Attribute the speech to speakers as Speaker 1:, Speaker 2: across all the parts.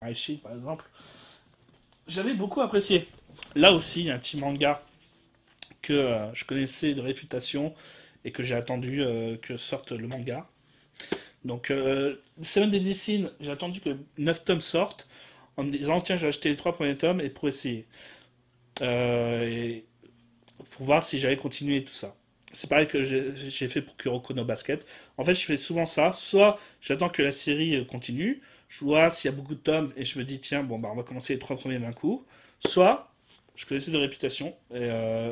Speaker 1: Aichi, par exemple, j'avais beaucoup apprécié. Là aussi, il y a un petit manga que je connaissais de réputation et que j'ai attendu que sorte le manga. Donc, Seven Deadly Sins, j'ai attendu que 9 tomes sortent en me disant tiens, je vais acheter les 3 premiers tomes et pour essayer. Et pour voir si j'allais continuer tout ça. C'est pareil que j'ai fait pour Kuroko no Basket. En fait, je fais souvent ça. Soit j'attends que la série continue, je vois s'il y a beaucoup de tomes et je me dis tiens, bon, bah, on va commencer les 3 premiers d'un coup. Soit je connaissais de réputation et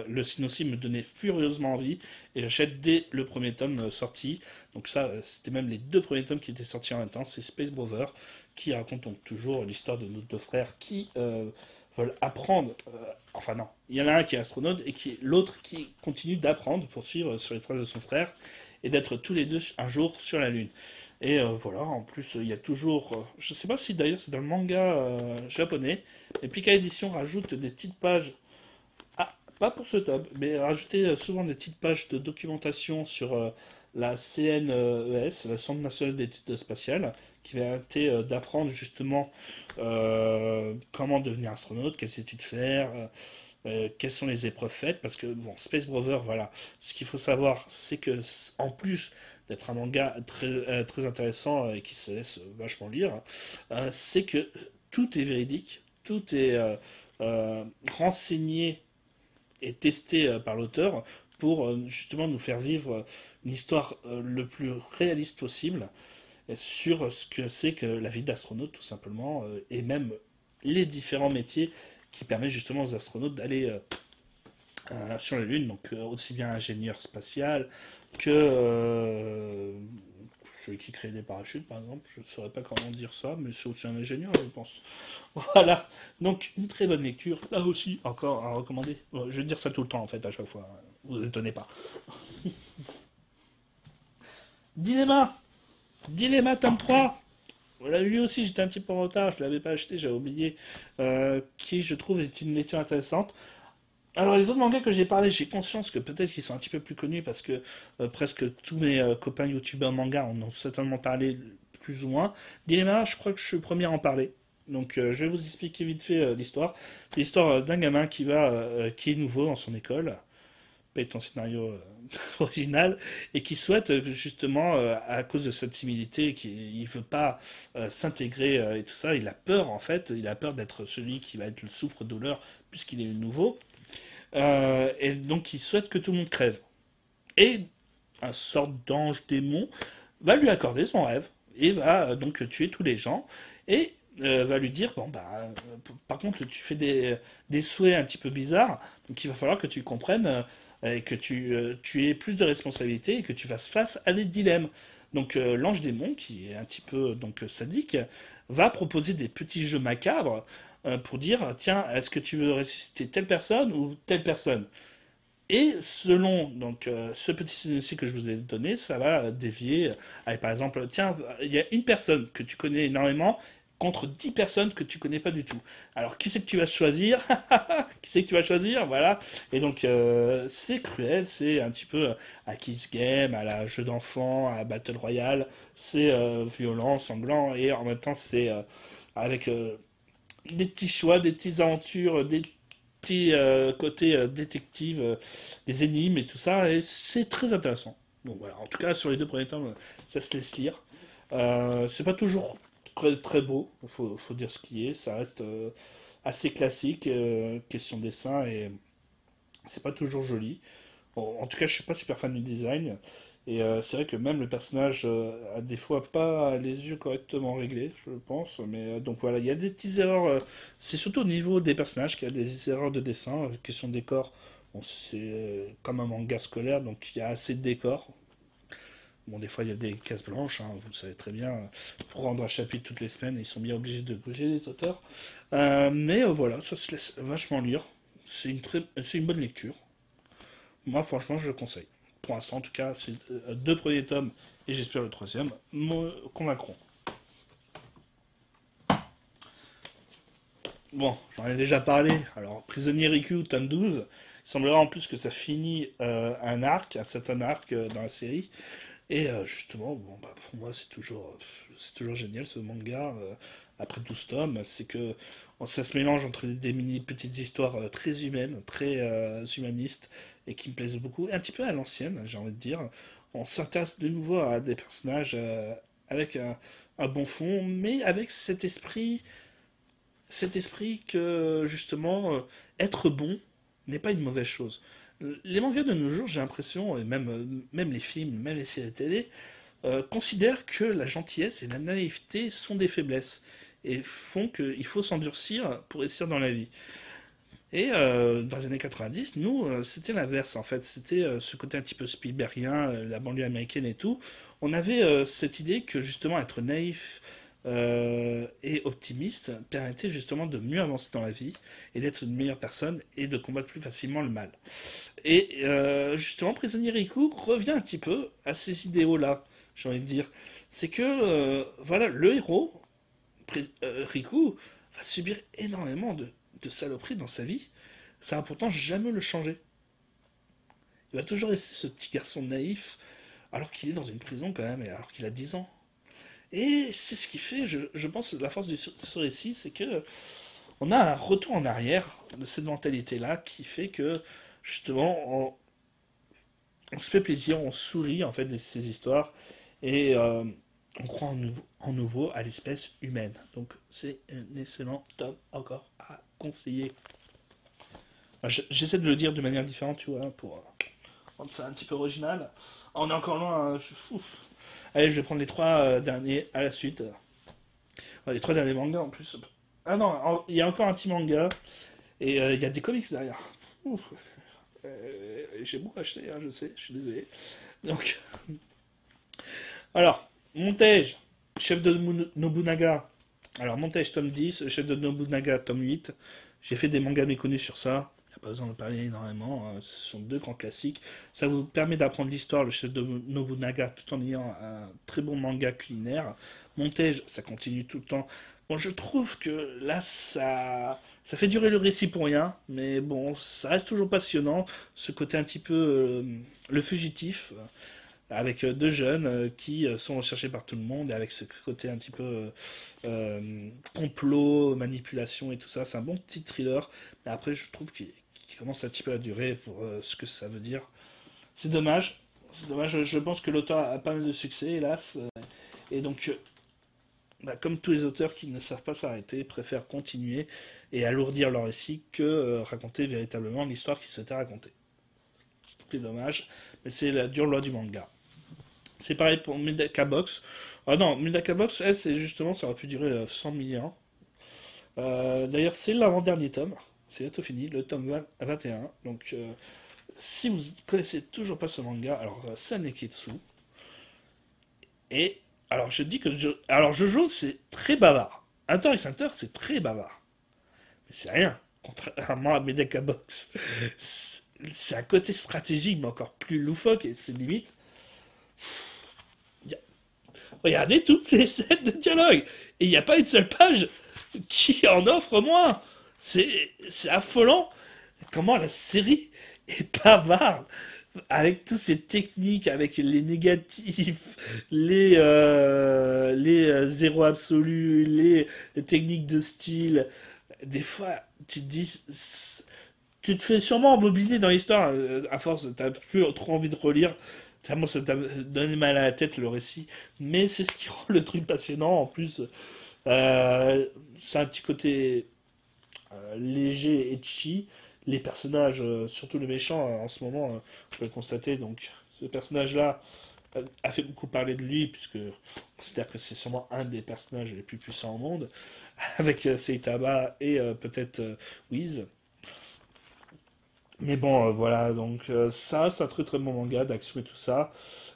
Speaker 1: le Sinossi me donnait furieusement envie et j'achète dès le premier tome sorti. Donc ça, c'était même les 2 premiers tomes qui étaient sortis en même temps. C'est Space Brother qui raconte donc toujours l'histoire de nos 2 frères qui veulent apprendre. Enfin non, il y en a un qui est astronaute et l'autre qui continue d'apprendre pour suivre sur les traces de son frère et d'être tous les deux un jour sur la Lune. Et voilà, en plus, il y a toujours. Je ne sais pas si d'ailleurs c'est dans le manga japonais, mais Pika Edition rajoute des petites pages. Ah, pas pour ce tome, mais rajouter souvent des petites pages de documentation sur la CNES, le Centre national d'études spatiales, qui va arrêter d'apprendre justement comment devenir astronaute, quelles études faire, quelles sont les épreuves faites, parce que bon, Space Brother, voilà, ce qu'il faut savoir, c'est que en plus d'être un manga très intéressant et qui se laisse vachement lire, c'est que tout est véridique, tout est renseigné et testé par l'auteur pour justement nous faire vivre une histoire le plus réaliste possible sur ce que c'est que la vie d'astronaute tout simplement et même les différents métiers qui permettent justement aux astronautes d'aller sur la Lune, donc aussi bien ingénieur spatial que celui qui crée des parachutes par exemple, je ne saurais pas comment dire ça, mais c'est aussi un ingénieur je pense. Voilà, donc une très bonne lecture, là aussi encore à recommander. Je vais dire ça tout le temps en fait à chaque fois, vous vous étonnez pas. Dilemma, Dilemma tome 3. Voilà, lui aussi j'étais un petit peu en retard, je ne l'avais pas acheté, j'avais oublié, qui je trouve est une lecture intéressante. Alors les autres mangas que j'ai parlé, j'ai conscience que peut-être qu'ils sont un petit peu plus connus parce que presque tous mes copains youtubeurs manga en ont certainement parlé plus ou moins. Dilemma, je crois que je suis le premier à en parler. Donc je vais vous expliquer vite fait l'histoire. C'est l'histoire d'un gamin qui est nouveau dans son école, paye ton scénario original, et qui souhaite justement, à cause de sa timidité, qu'il ne veut pas s'intégrer et tout ça, il a peur en fait, il a peur d'être celui qui va être le souffre-douleur puisqu'il est le nouveau. Et donc il souhaite que tout le monde crève. Et un sorte d'ange démon va lui accorder son rêve et va donc tuer tous les gens et va lui dire bon bah par contre tu fais des souhaits un petit peu bizarres donc il va falloir que tu comprennes et que tu aies plus de responsabilités et que tu fasses face à des dilemmes. Donc l'ange démon qui est un petit peu donc sadique va proposer des petits jeux macabres pour dire tiens est-ce que tu veux ressusciter telle personne ou telle personne et selon donc ce petit synopsis que je vous ai donné, ça va dévier avec par exemple, tiens, il y a une personne que tu connais énormément contre 10 personnes que tu connais pas du tout. Alors qui c'est que tu vas choisir? Qui c'est que tu vas choisir? Voilà. Et donc c'est cruel, c'est un petit peu à Kiss Game, à la jeu d'enfant, à Battle Royale, c'est violent, sanglant et en même temps c'est avec des petits choix, des petites aventures, des petits côtés détective, des énigmes et tout ça, et c'est très intéressant. Donc voilà, en tout cas sur les 2 premiers tomes, ça se laisse lire. C'est pas toujours très beau, faut dire ce qui est, ça reste assez classique, question dessin, et c'est pas toujours joli. Bon, en tout cas, je suis pas super fan du design. Et c'est vrai que même le personnage a des fois pas les yeux correctement réglés, je pense. Mais donc voilà, il y a des petites erreurs. C'est surtout au niveau des personnages qu'il y a des erreurs de dessin. Question décor, bon, c'est comme un manga scolaire, donc il y a assez de décors. Bon, des fois il y a des cases blanches, hein, vous le savez très bien. Pour rendre un chapitre toutes les semaines, ils sont bien obligés de bouger les auteurs. Mais voilà, ça se laisse vachement lire. C'est une bonne lecture. Moi, franchement, je le conseille. Pour l'instant, en tout cas, ces 2 premiers tomes, et j'espère le troisième, me convaincront. Bon, j'en ai déjà parlé. Alors, Prisonnier Riku, tome 12. Il semblerait en plus que ça finit un certain arc dans la série. Et justement, bon, bah, pour moi, c'est toujours génial ce manga. après 12 tomes, c'est que ça se mélange entre des mini petites histoires très humaines, très humanistes, et qui me plaisent beaucoup, et un petit peu à l'ancienne, j'ai envie de dire. On s'intéresse de nouveau à des personnages avec un bon fond, mais avec cet esprit que justement être bon n'est pas une mauvaise chose. Les mangas de nos jours, j'ai l'impression, et même les films, même les séries télé, considèrent que la gentillesse et la naïveté sont des faiblesses et font qu'il faut s'endurcir pour réussir dans la vie. Et dans les années 90, nous, c'était l'inverse en fait. C'était ce côté un petit peu Spielbergien, la banlieue américaine et tout. On avait cette idée que justement être naïf et optimiste permettait justement de mieux avancer dans la vie et d'être une meilleure personne et de combattre plus facilement le mal. Et justement, Prisonnier Riku revient un petit peu à ces idéaux-là, j'ai envie de dire. C'est que, voilà, le héros, Riku, va subir énormément de saloperies dans sa vie. Ça va pourtant jamais le changer. Il va toujours rester ce petit garçon naïf, alors qu'il est dans une prison quand même, et alors qu'il a 10 ans. Et c'est ce qui fait, je pense, la force de ce récit, c'est que on a un retour en arrière de cette mentalité-là qui fait que, justement, on se fait plaisir, on sourit en fait de ces histoires et on croit en nouveau à l'espèce humaine. Donc c'est un excellent tome encore à conseiller. J'essaie de le dire de manière différente, tu vois, pour rendre ça un petit peu original. On est encore loin. Allez, je vais prendre les trois derniers à la suite. Les trois derniers mangas en plus. Ah non, il y a encore un petit manga et il y a des comics derrière. Ouf. J'ai beaucoup acheté, hein, je sais, je suis désolé. Donc, alors, Montège, chef de Nobunaga. Alors, Montège, tome 10, chef de Nobunaga, tome 8. J'ai fait des mangas méconnus sur ça. Il n'y a pas besoin de parler énormément. Ce sont deux grands classiques. Ça vous permet d'apprendre l'histoire, le chef de Nobunaga, tout en ayant un très bon manga culinaire. Montège, ça continue tout le temps. Bon, je trouve que là, ça fait durer le récit pour rien, mais bon, ça reste toujours passionnant. Ce côté un petit peu le fugitif, avec deux jeunes qui sont recherchés par tout le monde, et avec ce côté un petit peu complot, manipulation et tout ça. C'est un bon petit thriller, mais après, je trouve qu'il commence un petit peu à durer pour ce que ça veut dire. C'est dommage. C'est dommage, je pense que l'auteur a pas mal de succès, hélas. Et donc, bah, comme tous les auteurs qui ne savent pas s'arrêter, préfèrent continuer et alourdir leur récit que raconter véritablement l'histoire qu'ils souhaitaient raconter. C'est dommage, mais c'est la dure loi du manga. C'est pareil pour Medaka Box. Ah non, Medaka Box, elle, c'est justement, ça aurait pu durer 100 millions. D'ailleurs, c'est l'avant-dernier tome. C'est bientôt fini, le tome 21. Donc, si vous connaissez toujours pas ce manga, alors c'est un Neketsu. Et alors je dis que alors Jojo c'est très bavard. Hunter x Hunter c'est très bavard. Mais c'est rien. Contrairement à Medaka Box. C'est un côté stratégique mais encore plus loufoque et c'est limite. Y a- Regardez toutes les scènes de dialogue. Et il n'y a pas une seule page qui en offre moins. C'est affolant comment la série est bavarde avec toutes ces techniques, avec les négatifs, les zéros absolus, les techniques de style, des fois, tu te dis, tu te fais sûrement embobiner dans l'histoire. À force, t'as plus trop envie de relire. Tellement ça t'a donné mal à la tête le récit. Mais c'est ce qui rend le truc passionnant. En plus, c'est un petit côté léger et chi. Les personnages, surtout le méchant, en ce moment, on peut le constater. Donc, ce personnage-là a fait beaucoup parler de lui, puisque on considère que c'est sûrement un des personnages les plus puissants au monde, avec Seitaba et peut-être Wiz. Mais bon, voilà, donc ça, c'est un très très bon manga d'action et tout ça.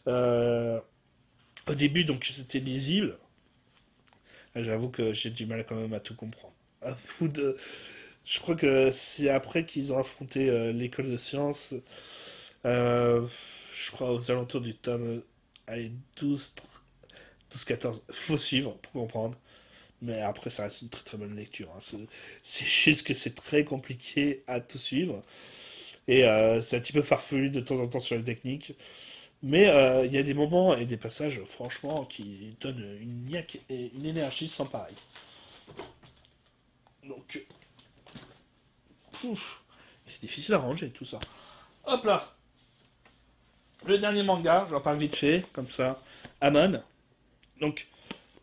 Speaker 1: Euh, Au début, donc, c'était lisible. J'avoue que j'ai du mal quand même à tout comprendre. À fou de... Je crois que c'est après qu'ils ont affronté l'école de sciences. Euh, je crois aux alentours du tome allez, 12-14. Faut suivre pour comprendre. Mais après, ça reste une très très bonne lecture, hein. C'est juste que c'est très compliqué à tout suivre. Et c'est un petit peu farfelu de temps en temps sur les techniques. Mais il y a des moments et des passages, franchement, qui donnent une niaque et une énergie sans pareil. c'est difficile à ranger tout ça. Hop là. Le dernier manga, j'en parle vite fait, comme ça. Amon. Donc,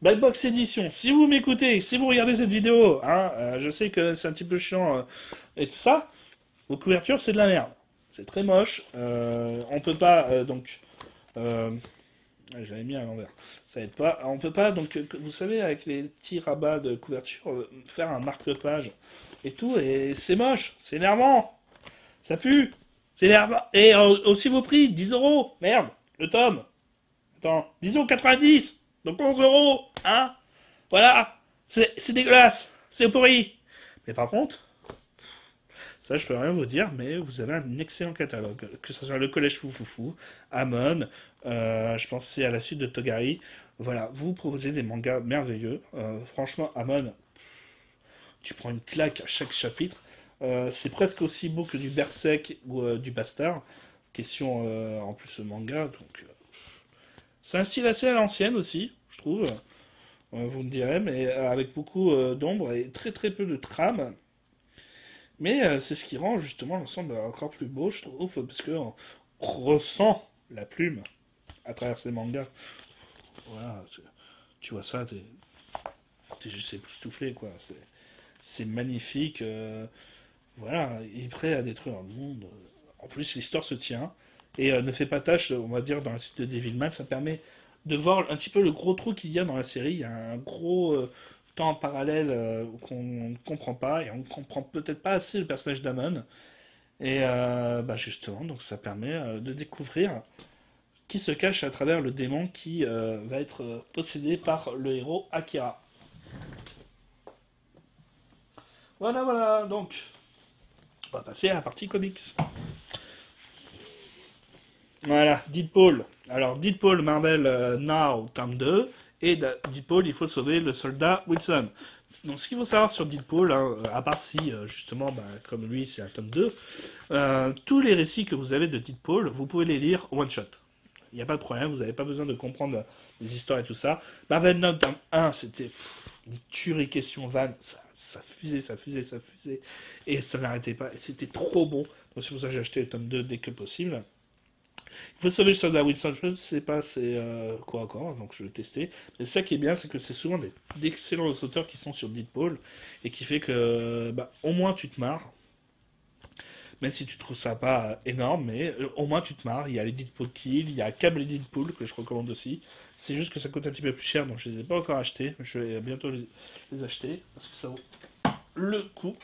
Speaker 1: Black Box Edition. Si vous m'écoutez, si vous regardez cette vidéo, hein, je sais que c'est un petit peu chiant et tout ça, vos couvertures, c'est de la merde. C'est très moche. On peut pas, j'avais mis à l'envers. Ça aide pas. On peut pas, donc, vous savez, avec les petits rabats de couverture, faire un marque-page et tout, et c'est moche, c'est énervant. Ça pue. C'est énervant. Et aussi vos prix, 10 euros. Merde, le tome. Attends, 10,90 €. Donc 11 euros. Hein. Voilà. C'est dégueulasse. C'est pourri. Mais par contre, ça je peux rien vous dire, mais vous avez un excellent catalogue. Que ce soit le Collège Foufoufou, Amon, je pensais à la suite de Togari. Voilà, vous proposez des mangas merveilleux. Franchement, Amon, tu prends une claque à chaque chapitre. C'est presque aussi beau que du Berserk ou du Bastard. Question en plus ce manga. Donc, c'est un style assez à l'ancienne aussi, je trouve. Vous me direz, mais avec beaucoup d'ombre et très très peu de trame. Mais c'est ce qui rend justement l'ensemble encore plus beau, je trouve, parce qu'on ressent la plume à travers ces mangas. Voilà, tu vois ça, t'es juste époustouflé, quoi. C'est magnifique. Voilà, il est prêt à détruire le monde. En plus, l'histoire se tient et ne fait pas tâche, on va dire, dans la suite de Devilman. Ça permet de voir un petit peu le gros trou qu'il y a dans la série. Il y a un gros temps parallèle qu'on ne comprend pas et on ne comprend peut-être pas assez le personnage d'Amon. Et bah justement, donc ça permet de découvrir qui se cache à travers le démon qui va être possédé par le héros Akira. Voilà, voilà, donc on va passer à la partie comics. Voilà, Deadpool. Alors, Deadpool Marvel Now, tome 2. Et Deadpool, il faut sauver le soldat Wilson. Donc, ce qu'il faut savoir sur Deadpool, hein, à part si, justement, bah, comme lui, c'est un tome 2, tous les récits que vous avez de Deadpool, vous pouvez les lire one shot. Il n'y a pas de problème, vous n'avez pas besoin de comprendre les histoires et tout ça. Marvel Now, tome 1, c'était une tuerie question van. Ça fusait, ça fusait, ça fusait. Et ça n'arrêtait pas. Et c'était trop bon. Donc, c'est pour ça que j'ai acheté le tome 2 dès que possible. Il faut sauver le soldat Wilson, je ne sais pas c'est quoi encore, donc je vais le tester. Mais ça qui est bien, c'est que c'est souvent d'excellents auteurs qui sont sur Deadpool, et qui fait que bah, au moins tu te marres, même si tu trouves ça pas énorme, mais au moins tu te marres. Il y a les Deadpool Kill, il y a Cable et Deadpool que je recommande aussi. C'est juste que ça coûte un petit peu plus cher, donc je les ai pas encore achetés, mais je vais bientôt les acheter, parce que ça vaut le coup.